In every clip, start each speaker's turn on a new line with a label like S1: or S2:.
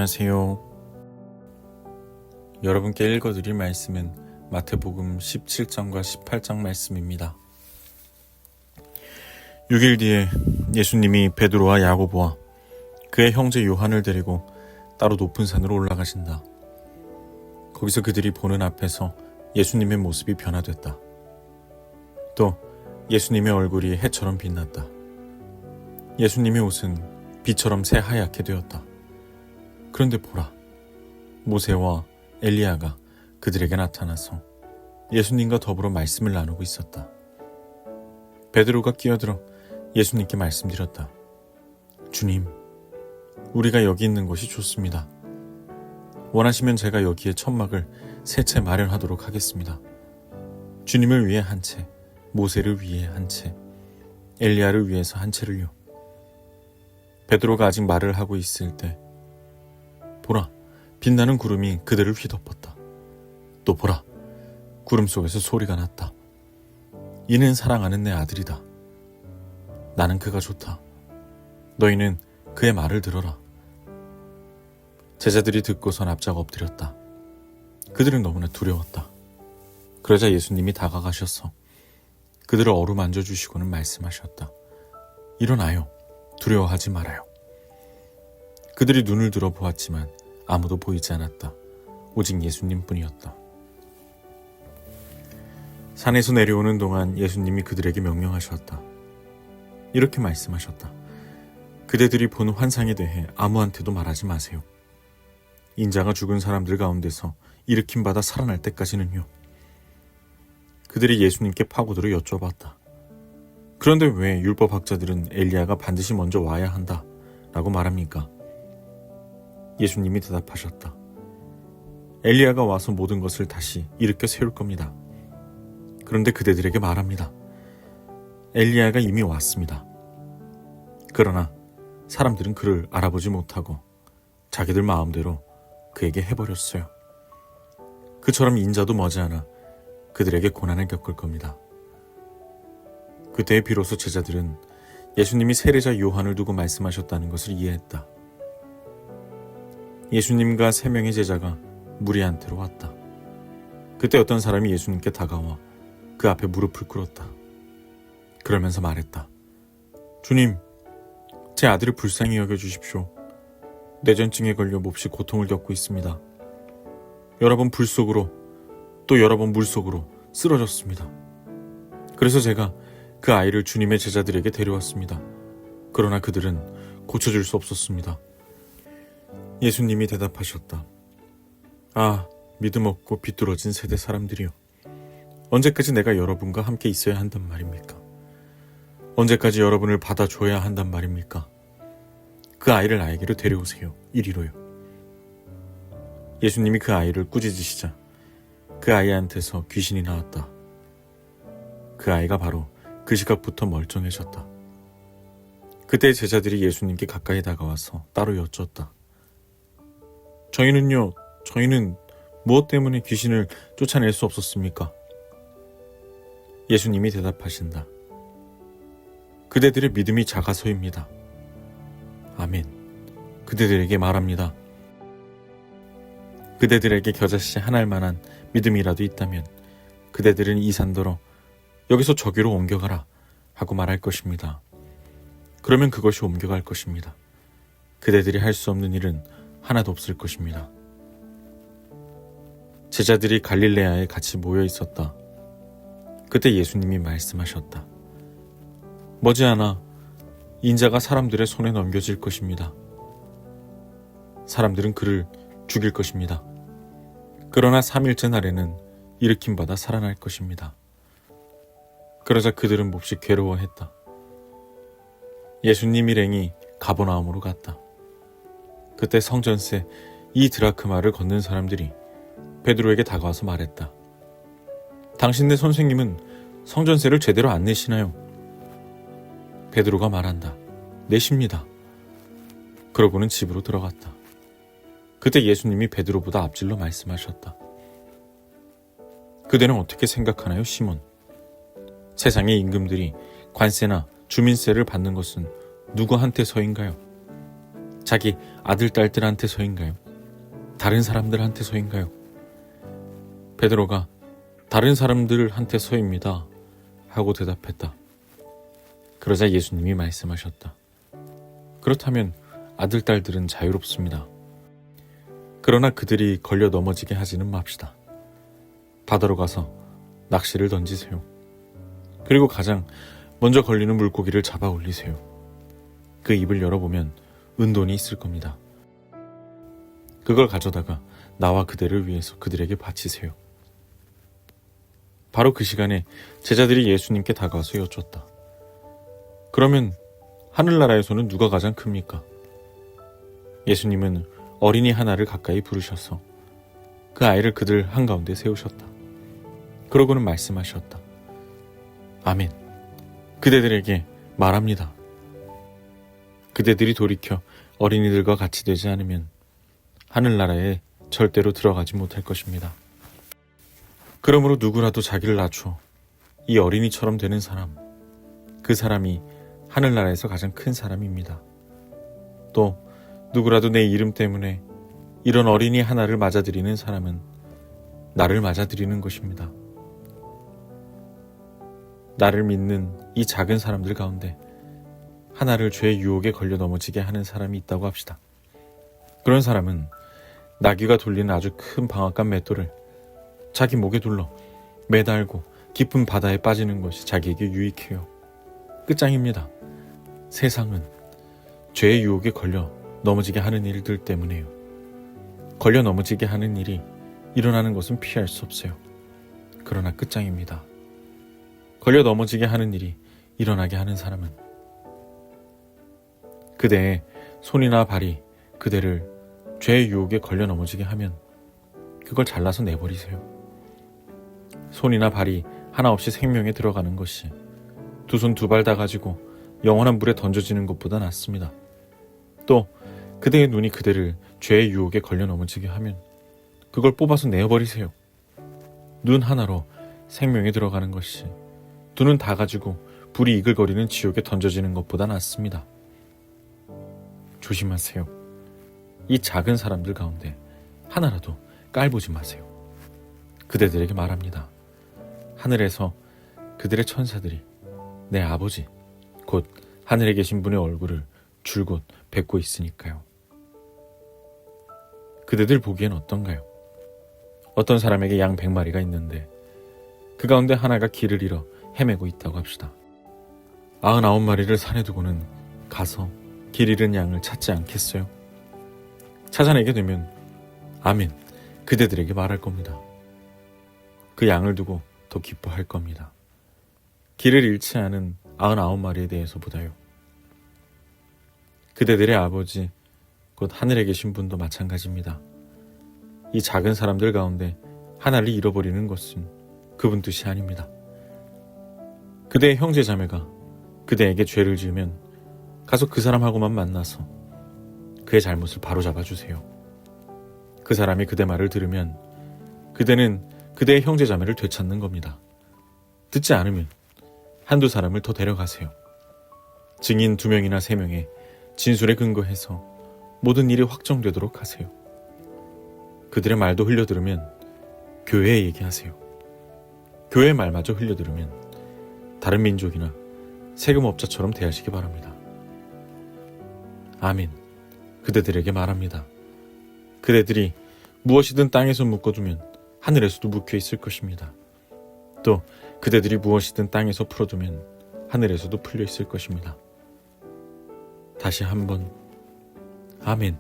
S1: 안녕하세요. 여러분께 읽어드릴 말씀은 마태복음 17장과 18장 말씀입니다. 6일 뒤에 예수님이 베드로와 야고보와 그의 형제 요한을 데리고 따로 높은 산으로 올라가신다. 거기서 그들이 보는 앞에서 예수님의 모습이 변화됐다. 또 예수님의 얼굴이 해처럼 빛났다. 예수님의 옷은 비처럼 새하얗게 되었다. 그런데 보라, 모세와 엘리야가 그들에게 나타나서 예수님과 더불어 말씀을 나누고 있었다. 베드로가 끼어들어 예수님께 말씀드렸다. 주님, 우리가 여기 있는 것이 좋습니다. 원하시면 제가 여기에 천막을 세 채 마련하도록 하겠습니다. 주님을 위해 한 채, 모세를 위해 한 채, 엘리야를 위해서 한 채를요. 베드로가 아직 말을 하고 있을 때 보라, 빛나는 구름이 그들을 휘덮었다. 또 보라, 구름 속에서 소리가 났다. 이는 사랑하는 내 아들이다. 나는 그가 좋다. 너희는 그의 말을 들어라. 제자들이 듣고선 납작 엎드렸다. 그들은 너무나 두려웠다. 그러자 예수님이 다가가셔서 그들을 어루만져 주시고는 말씀하셨다. 일어나요. 두려워하지 말아요. 그들이 눈을 들어 보았지만 아무도 보이지 않았다. 오직 예수님뿐이었다. 산에서 내려오는 동안 예수님이 그들에게 명령하셨다. 이렇게 말씀하셨다. 그대들이 본 환상에 대해 아무한테도 말하지 마세요. 인자가 죽은 사람들 가운데서 일으킴받아 살아날 때까지는요. 그들이 예수님께 파고들어 여쭤봤다. 그런데 왜 율법학자들은 엘리야가 반드시 먼저 와야 한다 라고 말합니까? 예수님이 대답하셨다. 엘리야가 와서 모든 것을 다시 일으켜 세울 겁니다. 그런데 그대들에게 말합니다. 엘리야가 이미 왔습니다. 그러나 사람들은 그를 알아보지 못하고 자기들 마음대로 그에게 해버렸어요. 그처럼 인자도 머지않아 그들에게 고난을 겪을 겁니다. 그때 비로소 제자들은 예수님이 세례자 요한을 두고 말씀하셨다는 것을 이해했다. 예수님과 3명의 제자가 무리한테로 왔다. 그때 어떤 사람이 예수님께 다가와 그 앞에 무릎을 꿇었다. 그러면서 말했다. 주님, 제 아들을 불쌍히 여겨주십시오. 뇌전증에 걸려 몹시 고통을 겪고 있습니다. 여러 번 불 속으로 또 여러 번 물 속으로 쓰러졌습니다. 그래서 제가 그 아이를 주님의 제자들에게 데려왔습니다. 그러나 그들은 고쳐줄 수 없었습니다. 예수님이 대답하셨다. 아, 믿음 없고 비뚤어진 세대 사람들이요. 언제까지 내가 여러분과 함께 있어야 한단 말입니까? 언제까지 여러분을 받아줘야 한단 말입니까? 그 아이를 나에게로 데려오세요. 이리로요. 예수님이 그 아이를 꾸짖으시자 그 아이한테서 귀신이 나왔다. 그 아이가 바로 그 시각부터 멀쩡해졌다. 그때 제자들이 예수님께 가까이 다가와서 따로 여쭙다. 저희는 무엇 때문에 귀신을 쫓아낼 수 없었습니까? 예수님이 대답하신다. 그대들의 믿음이 작아서입니다. 아멘. 그대들에게 말합니다. 그대들에게 겨자씨 하나일 만한 믿음이라도 있다면 그대들은 이 산더러 여기서 저기로 옮겨가라 하고 말할 것입니다. 그러면 그것이 옮겨갈 것입니다. 그대들이 할 수 없는 일은 하나도 없을 것입니다. 제자들이 갈릴레아에 같이 모여 있었다. 그때 예수님이 말씀하셨다. 머지않아 인자가 사람들의 손에 넘겨질 것입니다. 사람들은 그를 죽일 것입니다. 그러나 3일째 날에는 일으킴받아 살아날 것입니다. 그러자 그들은 몹시 괴로워했다. 예수님 일행이 가버나움으로 갔다. 그때 성전세 2드라크마를 걷는 사람들이 베드로에게 다가와서 말했다. 당신네 선생님은 성전세를 제대로 안 내시나요? 베드로가 말한다. 내십니다. 그러고는 집으로 들어갔다. 그때 예수님이 베드로보다 앞질러 말씀하셨다. 그대는 어떻게 생각하나요, 시몬? 세상의 임금들이 관세나 주민세를 받는 것은 누구한테서인가요? 자기 아들, 딸들한테서인가요? 다른 사람들한테서인가요? 베드로가 다른 사람들한테서입니다 하고 대답했다. 그러자 예수님이 말씀하셨다. 그렇다면 아들, 딸들은 자유롭습니다. 그러나 그들이 걸려 넘어지게 하지는 맙시다. 바다로 가서 낚시를 던지세요. 그리고 가장 먼저 걸리는 물고기를 잡아 올리세요. 그 입을 열어보면 은돈이 있을 겁니다. 그걸 가져다가 나와 그대를 위해서 그들에게 바치세요. 바로 그 시간에 제자들이 예수님께 다가와서 여쭙다. 그러면 하늘나라에서는 누가 가장 큽니까? 예수님은 어린이 하나를 가까이 부르셔서 그 아이를 그들 한가운데 세우셨다. 그러고는 말씀하셨다. 아멘. 그대들에게 말합니다. 그대들이 돌이켜 어린이들과 같이 되지 않으면 하늘나라에 절대로 들어가지 못할 것입니다. 그러므로 누구라도 자기를 낮춰 이 어린이처럼 되는 사람, 그 사람이 하늘나라에서 가장 큰 사람입니다. 또 누구라도 내 이름 때문에 이런 어린이 하나를 맞아들이는 사람은 나를 맞아들이는 것입니다. 나를 믿는 이 작은 사람들 가운데 하나를 죄의 유혹에 걸려 넘어지게 하는 사람이 있다고 합시다. 그런 사람은 나귀가 돌리는 아주 큰 방앗간 맷돌을 자기 목에 둘러 매달고 깊은 바다에 빠지는 것이 자기에게 유익해요. 끝장입니다. 세상은 죄의 유혹에 걸려 넘어지게 하는 일들 때문에요. 걸려 넘어지게 하는 일이 일어나는 것은 피할 수 없어요. 그러나 끝장입니다. 걸려 넘어지게 하는 일이 일어나게 하는 사람은 그대의 손이나 발이 그대를 죄의 유혹에 걸려 넘어지게 하면 그걸 잘라서 내버리세요. 손이나 발이 하나 없이 생명에 들어가는 것이 두 손 두 발 다 가지고 영원한 물에 던져지는 것보다 낫습니다. 또 그대의 눈이 그대를 죄의 유혹에 걸려 넘어지게 하면 그걸 뽑아서 내어버리세요. 눈 하나로 생명에 들어가는 것이 두 눈 다 가지고 불이 이글거리는 지옥에 던져지는 것보다 낫습니다. 조심하세요. 이 작은 사람들 가운데 하나라도 깔보지 마세요. 그대들에게 말합니다. 하늘에서 그들의 천사들이 내 아버지 곧 하늘에 계신 분의 얼굴을 줄곧 뵙고 있으니까요. 그대들 보기엔 어떤가요? 어떤 사람에게 양 100마리가 있는데 그 가운데 하나가 길을 잃어 헤매고 있다고 합시다. 99마리를 산에 두고는 가서 길 잃은 양을 찾지 않겠어요? 찾아내게 되면 아멘, 그대들에게 말할 겁니다. 그 양을 두고 더 기뻐할 겁니다. 길을 잃지 않은 99마리에 대해서보다요. 그대들의 아버지 곧 하늘에 계신 분도 마찬가지입니다. 이 작은 사람들 가운데 하나를 잃어버리는 것은 그분 뜻이 아닙니다. 그대의 형제 자매가 그대에게 죄를 지으면 가서 그 사람하고만 만나서 그의 잘못을 바로잡아 주세요. 그 사람이 그대 말을 들으면 그대는 그대의 형제 자매를 되찾는 겁니다. 듣지 않으면 한두 사람을 더 데려가세요. 증인 2명이나 3명의 진술에 근거해서 모든 일이 확정되도록 하세요. 그들의 말도 흘려들으면 교회에 얘기하세요. 교회의 말마저 흘려들으면 다른 민족이나 세금업자처럼 대하시기 바랍니다. 아멘. 그대들에게 말합니다. 그대들이 무엇이든 땅에서 묶어두면 하늘에서도 묶여 있을 것입니다. 또 그대들이 무엇이든 땅에서 풀어두면 하늘에서도 풀려 있을 것입니다. 다시 한번 아멘.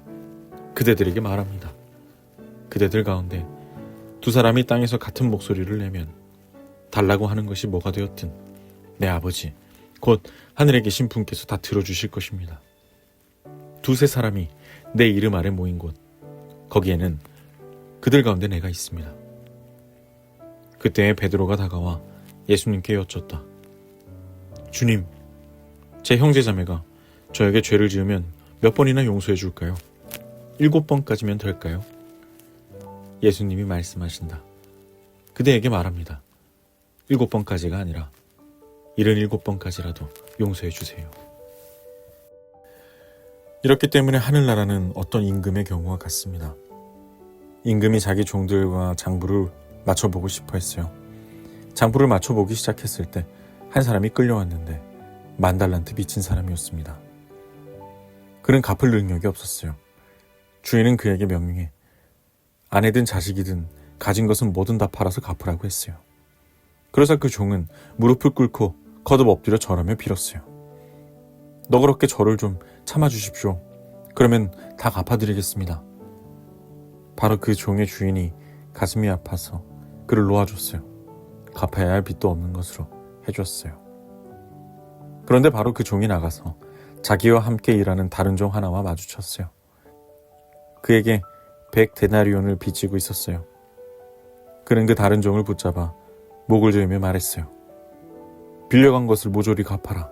S1: 그대들에게 말합니다. 그대들 가운데 두 사람이 땅에서 같은 목소리를 내면 달라고 하는 것이 뭐가 되었든 내 아버지 곧 하늘에 계신 분께서 다 들어주실 것입니다. 두세 사람이 내 이름 아래 모인 곳 거기에는 그들 가운데 내가 있습니다. 그때 베드로가 다가와 예수님께 여쭙다. 주님, 제 형제자매가 저에게 죄를 지으면 몇 번이나 용서해 줄까요? 7번까지면 될까요? 예수님이 말씀하신다. 그대에게 말합니다. 7번까지가 아니라 77번까지라도 용서해 주세요. 이렇기 때문에 하늘나라는 어떤 임금의 경우와 같습니다. 임금이 자기 종들과 장부를 맞춰보고 싶어 했어요. 장부를 맞춰보기 시작했을 때 한 사람이 끌려왔는데 10,000달란트 빚진 사람이었습니다. 그는 갚을 능력이 없었어요. 주인은 그에게 명령해 아내든 자식이든 가진 것은 뭐든 다 팔아서 갚으라고 했어요. 그러자 그 종은 무릎을 꿇고 거듭 엎드려 절하며 빌었어요. 너그럽게 저를 좀 참아주십시오. 그러면 다 갚아드리겠습니다. 바로 그 종의 주인이 가슴이 아파서 그를 놓아줬어요. 갚아야 할 빚도 없는 것으로 해줬어요. 그런데 바로 그 종이 나가서 자기와 함께 일하는 다른 종 하나와 마주쳤어요. 그에게 100데나리온을 빚지고 있었어요. 그는 그 다른 종을 붙잡아 목을 조이며 말했어요. 빌려간 것을 모조리 갚아라.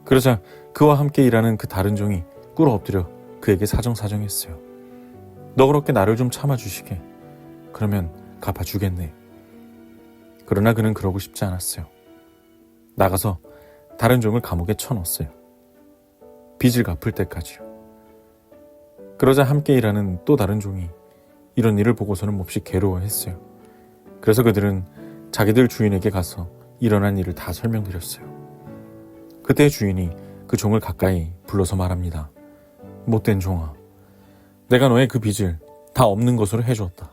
S1: 그러자 그와 함께 일하는 그 다른 종이 꿇어 엎드려 그에게 사정사정했어요. 너그럽게 나를 좀 참아주시게. 그러면 갚아주겠네. 그러나 그는 그러고 싶지 않았어요. 나가서 다른 종을 감옥에 쳐넣었어요. 빚을 갚을 때까지요. 그러자 함께 일하는 또 다른 종이 이런 일을 보고서는 몹시 괴로워했어요. 그래서 그들은 자기들 주인에게 가서 일어난 일을 다 설명드렸어요. 그때 주인이 그 종을 가까이 불러서 말합니다. 못된 종아, 내가 너의 그 빚을 다 없는 것으로 해주었다.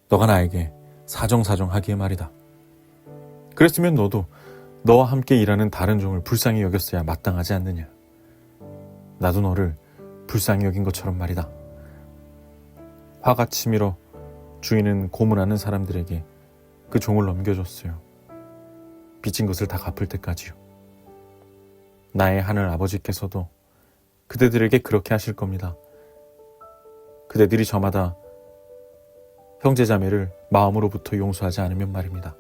S1: 너가 나에게 사정사정하기에 말이다. 그랬으면 너도 너와 함께 일하는 다른 종을 불쌍히 여겼어야 마땅하지 않느냐. 나도 너를 불쌍히 여긴 것처럼 말이다. 화가 치밀어 주인은 고문하는 사람들에게 그 종을 넘겨줬어요. 빚진 것을 다 갚을 때까지요. 나의 하늘 아버지께서도 그대들에게 그렇게 하실 겁니다. 그대들이 저마다 형제자매를 마음으로부터 용서하지 않으면 말입니다.